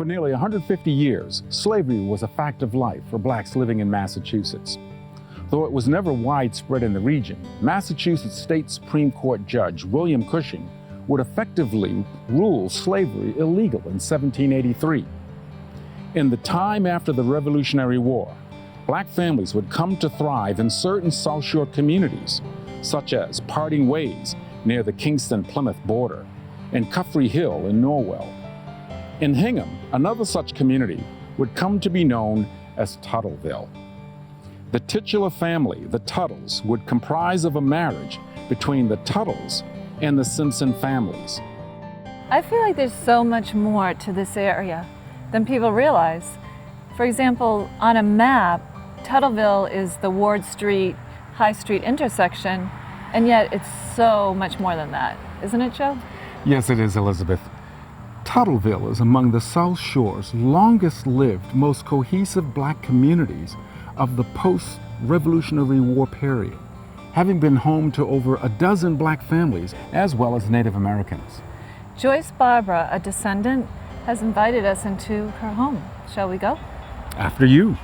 For nearly 150 years, slavery was a fact of life for blacks living in Massachusetts. Though it was never widespread in the region, Massachusetts State Supreme Court Judge William Cushing would effectively rule slavery illegal in 1783. In the time after the Revolutionary War, black families would come to thrive in certain South Shore communities, such as Parting Ways near the Kingston-Plymouth border, and Cuffey Hill in Norwell. In Hingham, another such community would come to be known as Tuttleville. The titular family, the Tuttles, would comprise of a marriage between the Tuttles and the Simpson families. I feel like there's so much more to this area than people realize. For example, on a map, Tuttleville is the Ward Street, High Street intersection, and yet it's so much more than that. Isn't it, Joe? Yes, it is, Elizabeth. Tuttleville is among the South Shore's longest-lived, most cohesive black communities of the post-Revolutionary War period, having been home to over a dozen black families as well as Native Americans. Joyce Barbara, a descendant, has invited us into her home. Shall we go? After you.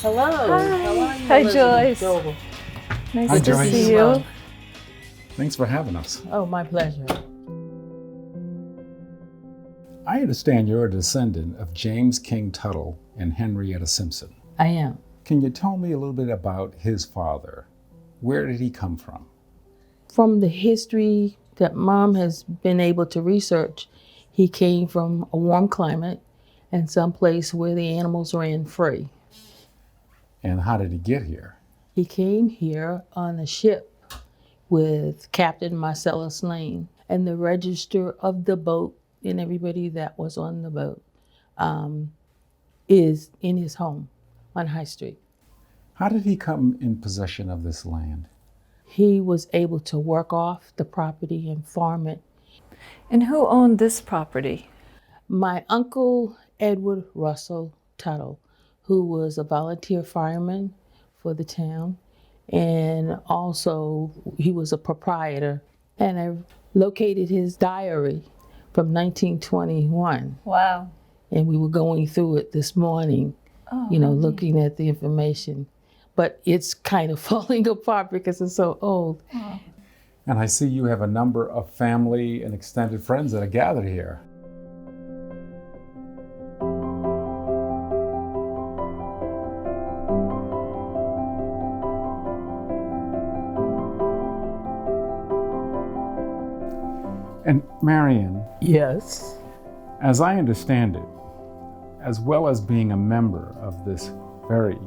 Hello. Hi. How are you? Hi, Joyce. Nice Hi, to Joyce. see you. Thanks for having us. Oh, my pleasure. I understand you're a descendant of James King Tuttle and Henrietta Simpson. I am. Can you tell me a little bit about his father? Where did he come from? From the history that Mom has been able to research, he came from a warm climate and someplace where the animals ran free. And how did he get here? He came here on a ship with Captain Marcellus Lane, and the register of the boat and everybody that was on the boat is in his home on High Street. How did he come in possession of this land? He was able to work off the property and farm it. And who owned this property? My uncle, Edward Russell Tuttle, who was a volunteer fireman for the town, and also he was a proprietor. And I located his diary from 1921. Wow. And we were going through it this morning, looking at the information. But it's kind of falling apart because it's so old. Oh. And I see you have a number of family and extended friends that are gathered here. And Marian, Yes. as I understand it, as well as being a member of this very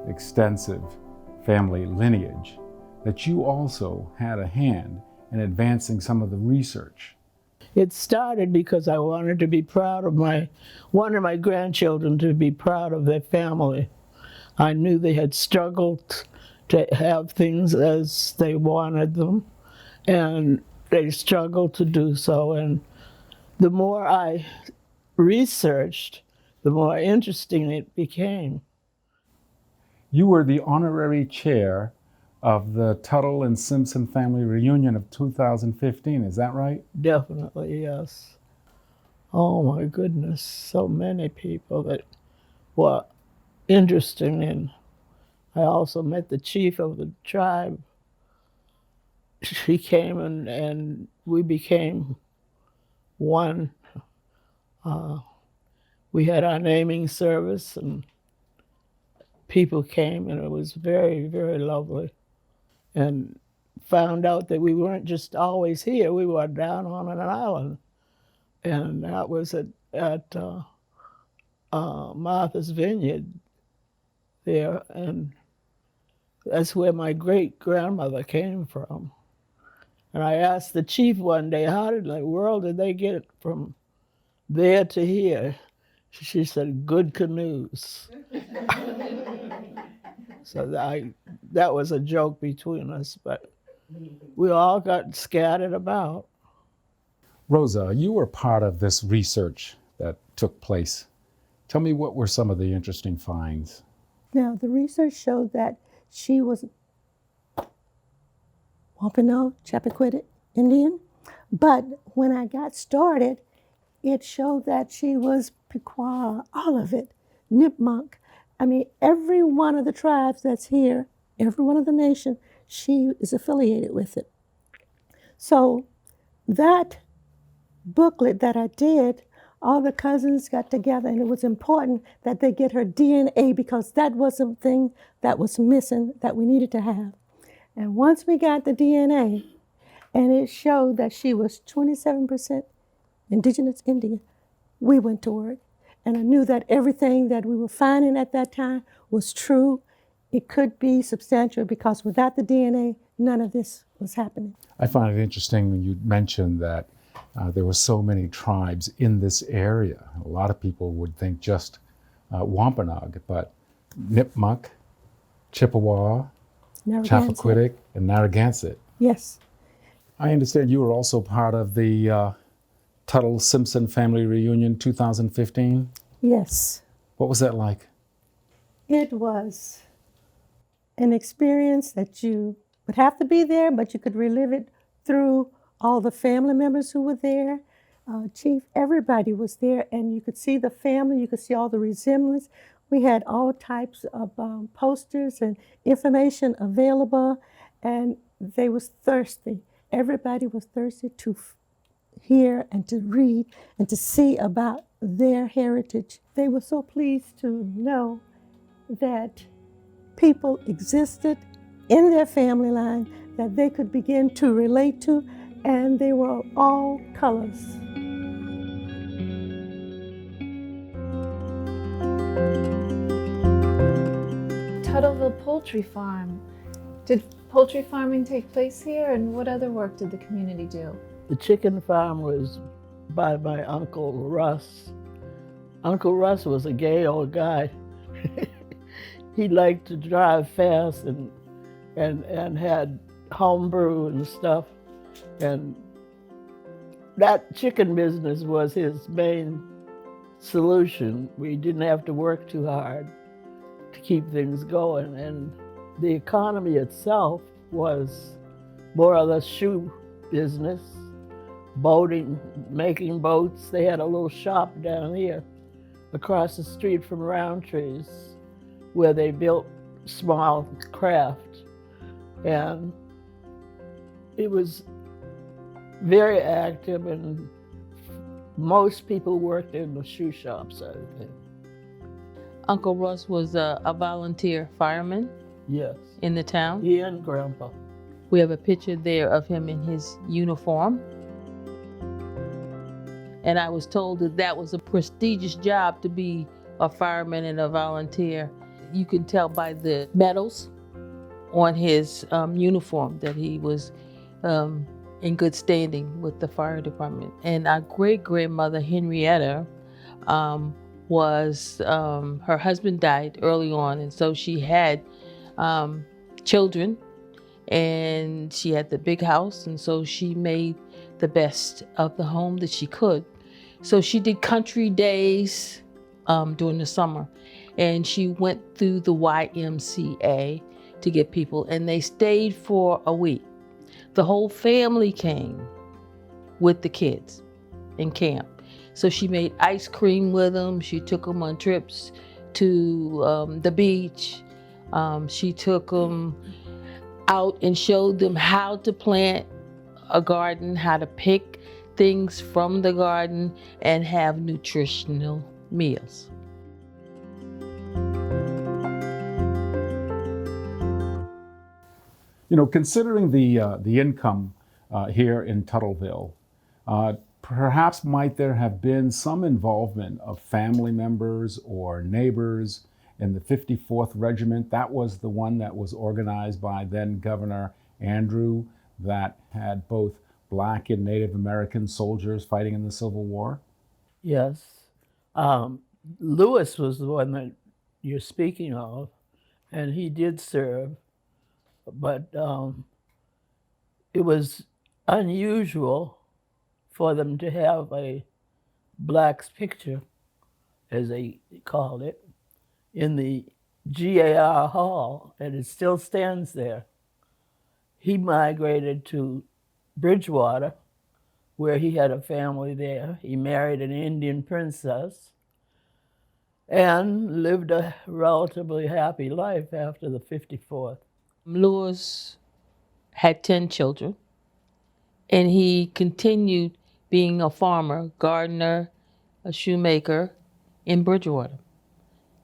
extensive family lineage, that you also had a hand in advancing some of the research. It started because I wanted to be proud of one of my grandchildren, to be proud of their family. I knew they had struggled to have things as they wanted them, and they struggled to do so. And the more I researched, the more interesting it became. You were the honorary chair of the Tuttle and Simpson family reunion of 2015. Is that right? Definitely, yes. Oh my goodness, so many people that were interesting. And I also met the chief of the tribe. She came and we became one. We had our naming service and people came, and it was very, very lovely. And found out that we weren't just always here, we were down on an island. And that was at Martha's Vineyard there. And that's where my great-grandmother came from. And I asked the chief one day, how in the world did they get from there to here? She said, good canoes. So that was a joke between us, but we all got scattered about. Rosa, you were part of this research that took place. Tell me, what were some of the interesting finds? Now, the research showed that she was Wampanoag, Chappaquiddick Indian, but when I got started, it showed that she was Pequot, all of it, Nipmuc. I mean, every one of the tribes that's here, every one of the nation, she is affiliated with it. So that booklet that I did, all the cousins got together, and it was important that they get her DNA because that was something that was missing that we needed to have. And once we got the DNA, and it showed that she was 27% indigenous Indian, we went to work. And I knew that everything that we were finding at that time was true. It could be substantial because without the DNA, none of this was happening. I find it interesting when you mentioned that there were so many tribes in this area. A lot of people would think just Wampanoag, but Nipmuc, Chippewa, Narragansett. Chappaquiddick, and Narragansett. Yes. I understand you were also part of the Tuttle Simpson family reunion 2015. Yes. What was that like? It was an experience that you would have to be there, but you could relive it through all the family members who were there. Chief, everybody was there, and you could see the family, you could see all the resemblance. We had all types of posters and information available, and they was thirsty. Everybody was thirsty to hear and to read and to see about their heritage. They were so pleased to know that people existed in their family line that they could begin to relate to, and they were all colors. Tuttleville Poultry Farm. Did poultry farming take place here, and what other work did the community do? The chicken farm was by my Uncle Russ. Uncle Russ was a gay old guy. He liked to drive fast and had homebrew and stuff. And that chicken business was his main solution. We didn't have to work too hard to keep things going. And the economy itself was more or less shoe business. Boating, making boats. They had a little shop down here across the street from Roundtree's where they built small craft. And it was very active, and most people worked in the shoe shops, I think. Uncle Russ was a volunteer fireman Yes, in the town. he and Grandpa. We have a picture there of him in his uniform. And I was told that that was a prestigious job to be a fireman and a volunteer. You can tell by the medals on his uniform that he was in good standing with the fire department. And our great-grandmother, Henrietta, her husband died early on, and so she had children, and she had the big house, and so she made the best of the home that she could. So she did country days during the summer, and she went through the YMCA, to get people, and they stayed for a week. The whole family came with the kids in camp. So she made ice cream with them. She took them on trips to the beach. She took them out and showed them how to plant a garden, how to pick things from the garden and have nutritional meals. You know, considering the income here in Tuttleville, perhaps might there have been some involvement of family members or neighbors in the 54th Regiment? That was the one that was organized by then Governor Andrew, that had both Black and Native American soldiers fighting in the Civil War? Yes. Lewis was the one that you're speaking of, and he did serve, but it was unusual for them to have a Black's picture, as they called it, in the GAR Hall, and it still stands there. He migrated to Bridgewater, where he had a family there. He married an Indian princess and lived a relatively happy life after the 54th. Lewis had 10 children, and he continued being a farmer, gardener, a shoemaker in Bridgewater,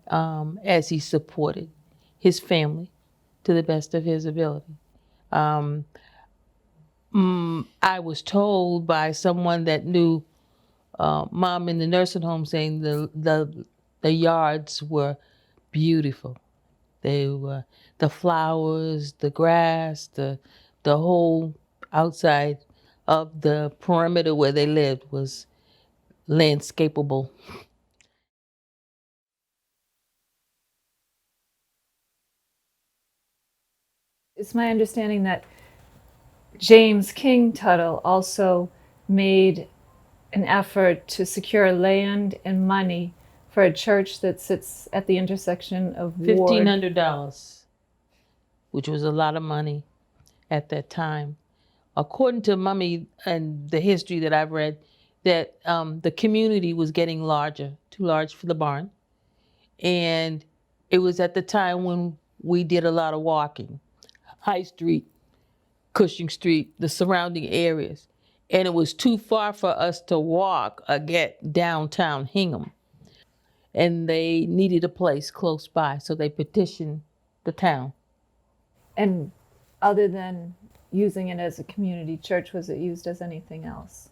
as he supported his family to the best of his ability. I was told by someone that knew Mom in the nursing home, saying the yards were beautiful. They were the flowers, the grass, the whole outside of the perimeter where they lived was landscapable. It's my understanding that James King Tuttle also made an effort to secure land and money for a church that sits at the intersection of Ward. $1,500, which was a lot of money at that time. According to Mummy and the history that I've read, that the community was getting larger, too large for the barn. And it was at the time when we did a lot of walking. High Street, Cushing Street, the surrounding areas. And it was too far for us to walk or get downtown Hingham. And they needed a place close by, so they petitioned the town. And other than using it as a community church, was it used as anything else?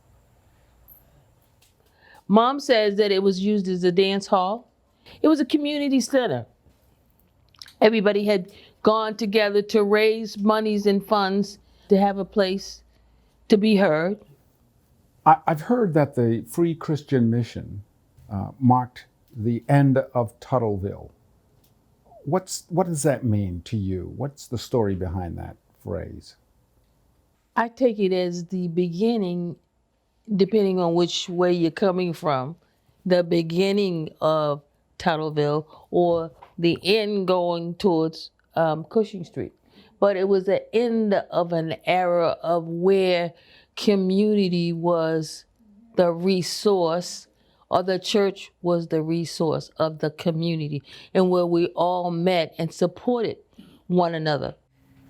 Mom says that it was used as a dance hall. It was a community center. Everybody had gone together to raise monies and funds to have a place to be heard. I've heard that the Free Christian Mission marked the end of Tuttleville. What does that mean to you? What's the story behind that phrase? I take it as the beginning, depending on which way you're coming from, the beginning of Tuttleville or the end going towards Cushing Street. But it was the end of an era of where community was the resource, or the church was the resource of the community, and where we all met and supported one another.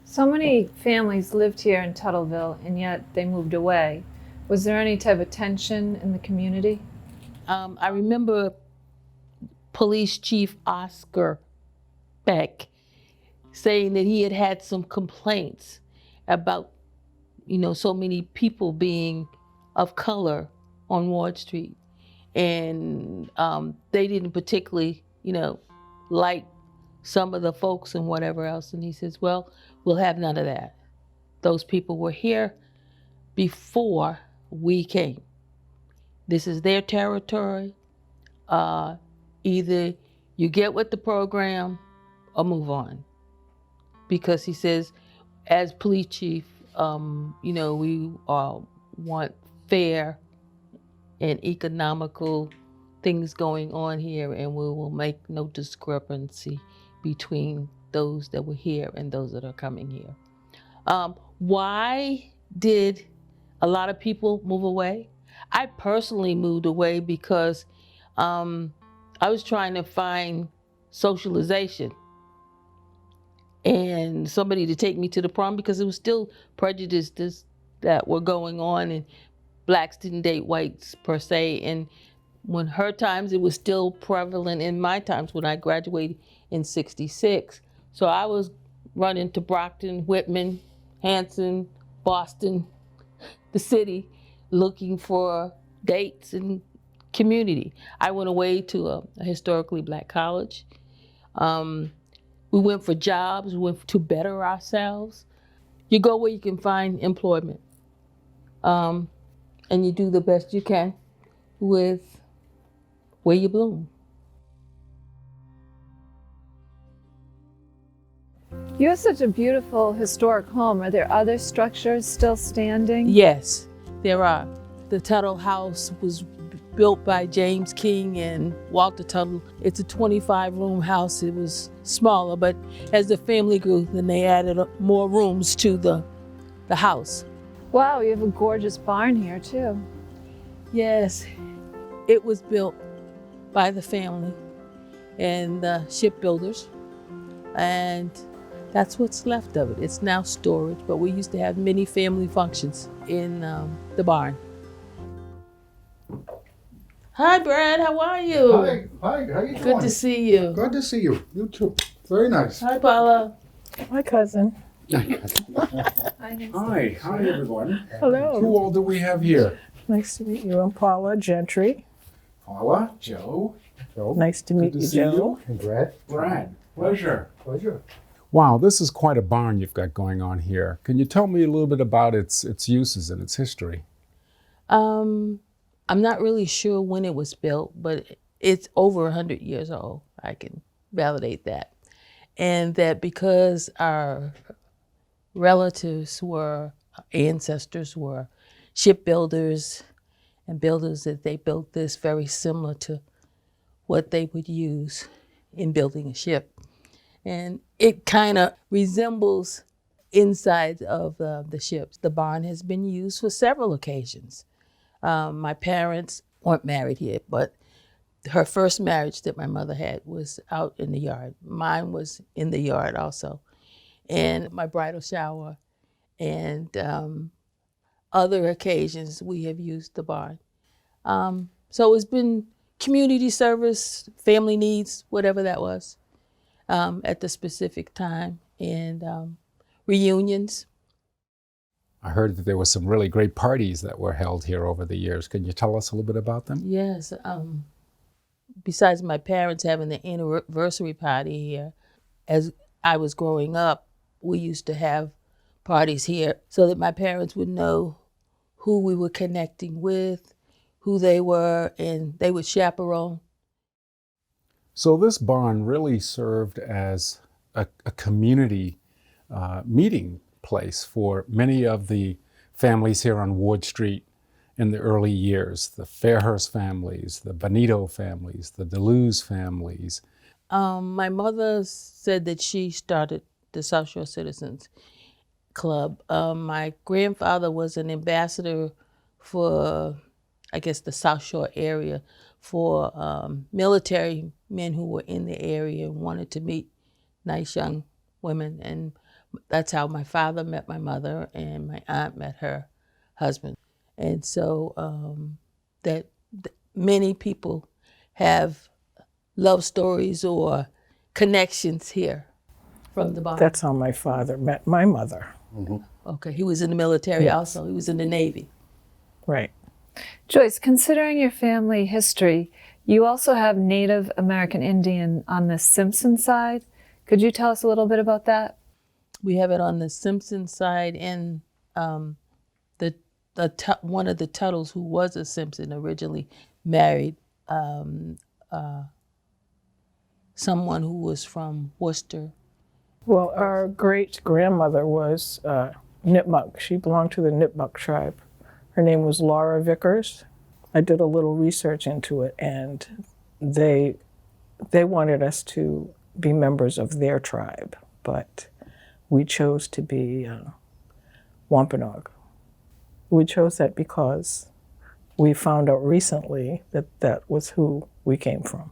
So many families lived here in Tuttleville, and yet they moved away. Was there any type of tension in the community? I remember Police Chief Oscar Beck saying that he had had some complaints about, so many people being of color on Ward Street. And they didn't particularly, like some of the folks and whatever else. And he says, well, we'll have none of that. Those people were here before we came. This is their territory. Either you get with the program or move on. Because he says, as police chief, we want fair and economical things going on here, and we will make no discrepancy between those that were here and those that are coming here. Why did a lot of people move away? I personally moved away because I was trying to find socialization and somebody to take me to the prom, because it was still prejudices that were going on, and blacks didn't date whites per se. And when her times, it was still prevalent in my times when I graduated in '66. So I was running to Brockton, Whitman, Hanson, Boston, the city, looking for dates and community. I went away to a historically black college. We went for jobs, we went to better ourselves. You go where you can find employment. And you do the best you can with where you bloom. You have such a beautiful historic home. Are there other structures still standing? Yes, there are. The Tuttle House was built by James King and Walter Tuttle. It's a 25-room house. It was smaller, but as the family grew, then they added more rooms to the house. Wow, you have a gorgeous barn here too. Yes, it was built by the family and the shipbuilders, and that's what's left of it. It's now storage, but we used to have many family functions in the barn. Hi, Brad, how are you? Hi, how you doing? Good to see you. Good to see you. You too. Very nice. Hi, Paula. My cousin. Hi, everyone. Hello. Who all do we have here? Nice to meet you. I'm Paula Gentry. Paula, Joe. Nice to meet Good to you, see Joe. And Brad. Brad. Pleasure. Pleasure. Wow, this is quite a barn you've got going on here. Can you tell me a little bit about its uses and its history? I'm not really sure when it was built, but it's over 100 years old. I can validate that. And that because our relatives were, ancestors were shipbuilders and builders, that they built this very similar to what they would use in building a ship. And it kind of resembles inside of the ships. The barn has been used for several occasions. My parents weren't married yet, but her first marriage that my mother had was out in the yard. Mine was in the yard also. And my bridal shower and other occasions we have used the barn. So it's been community service, family needs, whatever that was, at the specific time, and reunions. I heard that there were some really great parties that were held here over the years. Can you tell us a little bit about them? Yes. Besides my parents having the anniversary party here, as I was growing up, we used to have parties here so that my parents would know who we were connecting with, who they were, and they would chaperone. So this barn really served as a community meeting place for many of the families here on Ward Street in the early years, the Fairhurst families, the Bonito families, the DeLuz families. My mother said that she started the South Shore Citizens Club. My grandfather was an ambassador for, I guess, the South Shore area for military men who were in the area and wanted to meet nice young women. And that's how my father met my mother and my aunt met her husband. And so that many people have love stories or connections here from the barn. That's how my father met my mother. Mm-hmm. Okay, he was in the military also. He was in the Navy. Right. Joyce, considering your family history, you also have Native American Indian on the Simpson side. Could you tell us a little bit about that? We have it on the Simpson side, and one of the Tuttles, who was a Simpson, originally married someone who was from Worcester. Well, our great-grandmother was Nipmuc. She belonged to the Nipmuc tribe. Her name was Laura Vickers. I did a little research into it, and they wanted us to be members of their tribe, but we chose to be Wampanoag. We chose that because we found out recently that that was who we came from.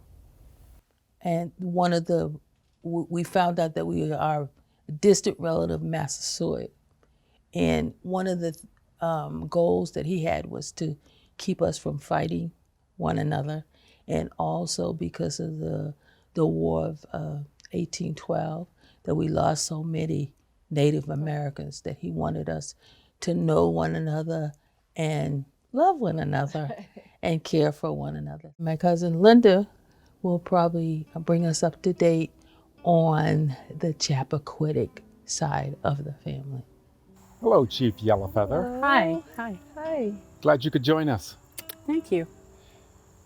And we found out that we are a distant relative, Massasoit. And one of the goals that he had was to keep us from fighting one another. And also because of the War of 1812, that we lost so many Native Americans, that he wanted us to know one another and love one another and care for one another. My cousin Linda will probably bring us up to date on the Chappaquiddick side of the family. Hello, Chief Yellowfeather. Hi. Hi. Glad you could join us. Thank you.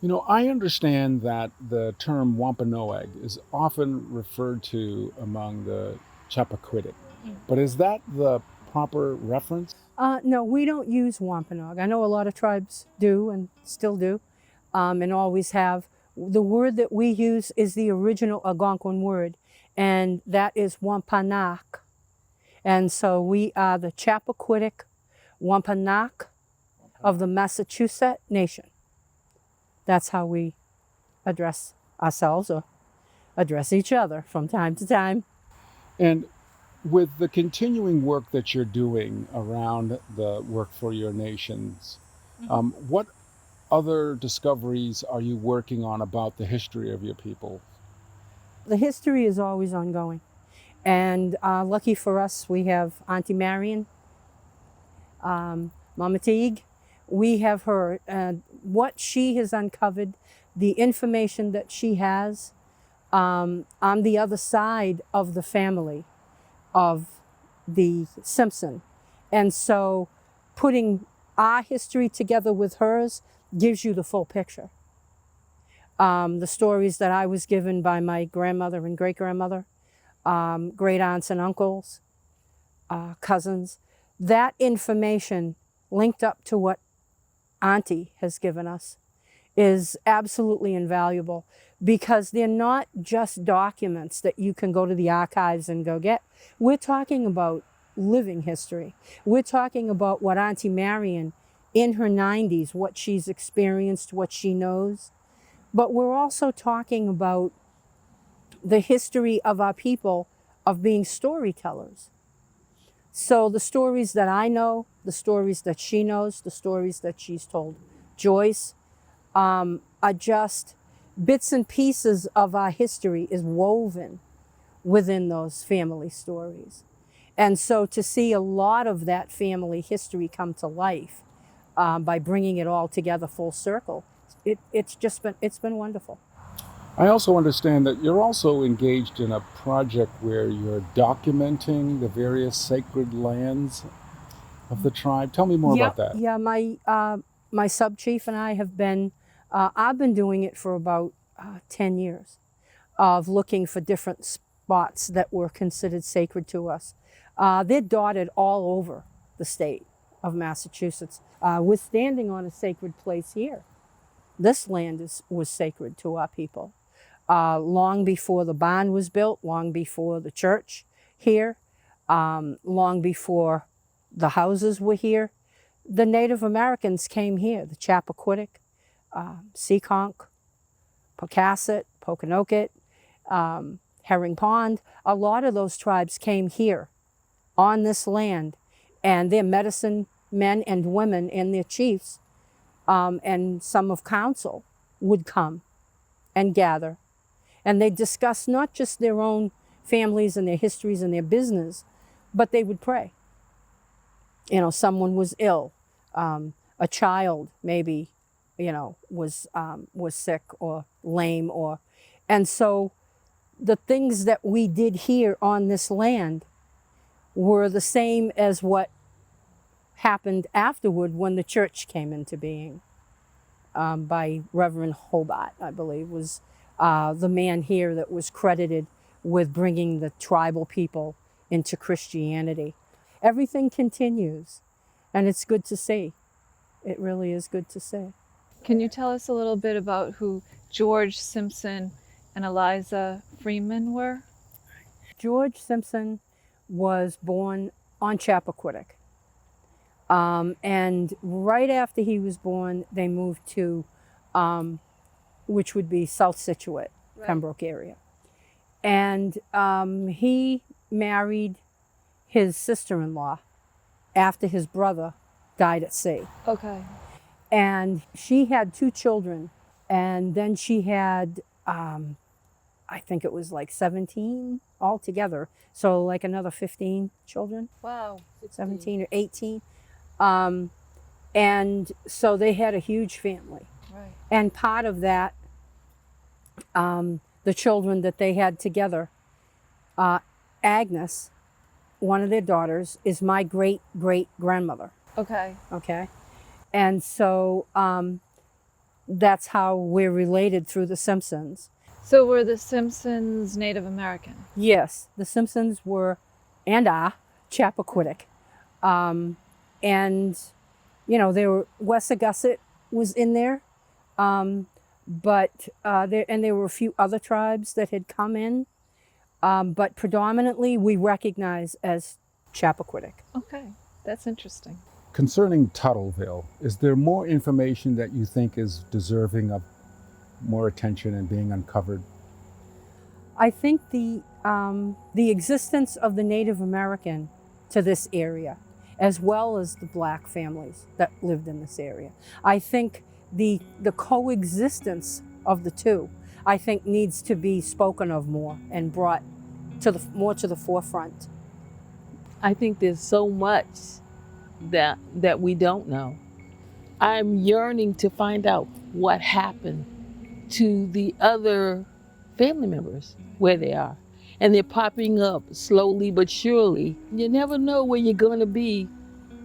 You know, I understand that the term Wampanoag is often referred to among the Chappaquiddick, but is that the proper reference? No, we don't use Wampanoag. I know a lot of tribes do and still do, and always have. The word that we use is the original Algonquin word, and that is Wampanoag. And so we are the Chappaquiddick Wampanoag of the Massachusetts Nation. That's how we address ourselves or address each other from time to time. And with the continuing work that you're doing around the work for your nations, what other discoveries are you working on about the history of your people? The history is always ongoing. And lucky for us, we have Auntie Marian, Mama Teague. We have her, what she has uncovered, the information that she has on the other side of the family of the Simpson. And so putting our history together with hers gives you the full picture. The stories that I was given by my grandmother and great-grandmother, great aunts and uncles, cousins, that information linked up to what Auntie has given us is absolutely invaluable, because they're not just documents that you can go to the archives and go get. We're talking about living history. We're talking about what Auntie Marian in her 90s, what she's experienced, what she knows. But we're also talking about the history of our people of being storytellers. So the stories that I know, the stories that she knows, the stories that she's told Joyce, are just bits and pieces of our history is woven within those family stories. And so to see a lot of that family history come to life by bringing it all together full circle, it's been wonderful. I also understand that you're also engaged in a project where you're documenting the various sacred lands of the tribe. Tell me more about that. Yeah, my sub-chief and I have been, I've been doing it for about 10 years of looking for different spots that were considered sacred to us. They're dotted all over the state of Massachusetts. We're standing on a sacred place here. This land was sacred to our people. Long before the barn was built, long before the church here, long before the houses were here, the Native Americans came here, the Chappaquiddick, Seekonk, Pocasset, Pokanoket, Herring Pond. A lot of those tribes came here on this land, and their medicine men and women and their chiefs and some of council would come and gather. And they discuss not just their own families and their histories and their business, but they would pray. You know, someone was ill, a child maybe, was sick or lame, and so the things that we did here on this land were the same as what happened afterward when the church came into being. By Reverend Hobart, I believe, was the man here that was credited with bringing the tribal people into Christianity. Everything continues, and it's good to see. It really is good to see. Can you tell us a little bit about who George Simpson and Eliza Freeman were? George Simpson was born on Chappaquiddick. And right after he was born, they moved to, which would be South Scituate, Pembroke area. And he married his sister-in-law after his brother died at sea. Okay. And she had 2 children. And then she had, I think it was like 17 altogether. So like another 15 children. Wow. 17 or 18. And so they had a huge family. Right. And part of that, the children that they had together, Agnes, one of their daughters, is my great-great-grandmother. Okay. Okay. And so that's how we're related through the Simpsons. So were the Simpsons Native American? Yes, the Simpsons were, and are, Chappaquiddick. And, you know, they were, Wessagusset was in there, but there were a few other tribes that had come in, but predominantly we recognize as Chappaquiddick. Okay, that's interesting. Concerning Tuttleville, is there more information that you think is deserving of more attention and being uncovered? I think the existence of the Native American to this area, as well as the black families that lived in this area, I think the coexistence of the two, I think, needs to be spoken of more and brought to more to the forefront. I think there's so much that we don't know. I'm yearning to find out what happened to the other family members, where they are. And they're popping up slowly but surely. You never know where you're going to be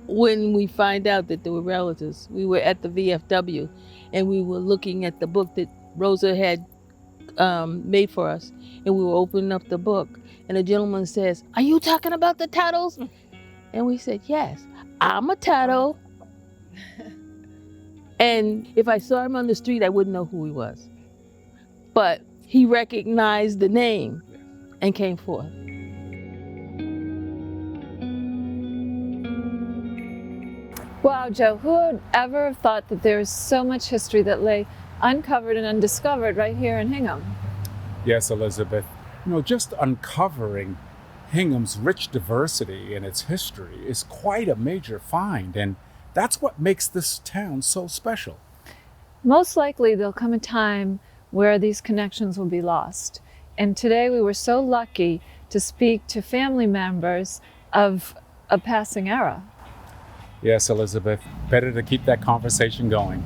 when we find out that they were relatives. We were at the VFW and we were looking at the book that Rosa had made for us. And we were opening up the book and a gentleman says, "Are you talking about the Tuttles?" And we said, "Yes, I'm a Tuttle." And if I saw him on the street, I wouldn't know who he was. But he recognized the name and came forth. Wow, Joe, who would ever have thought that there is so much history that lay uncovered and undiscovered right here in Hingham? Yes, Elizabeth. You know, just uncovering Hingham's rich diversity and its history is quite a major find, and that's what makes this town so special. Most likely there'll come a time where these connections will be lost. And today we were so lucky to speak to family members of a passing era. Yes, Elizabeth, better to keep that conversation going.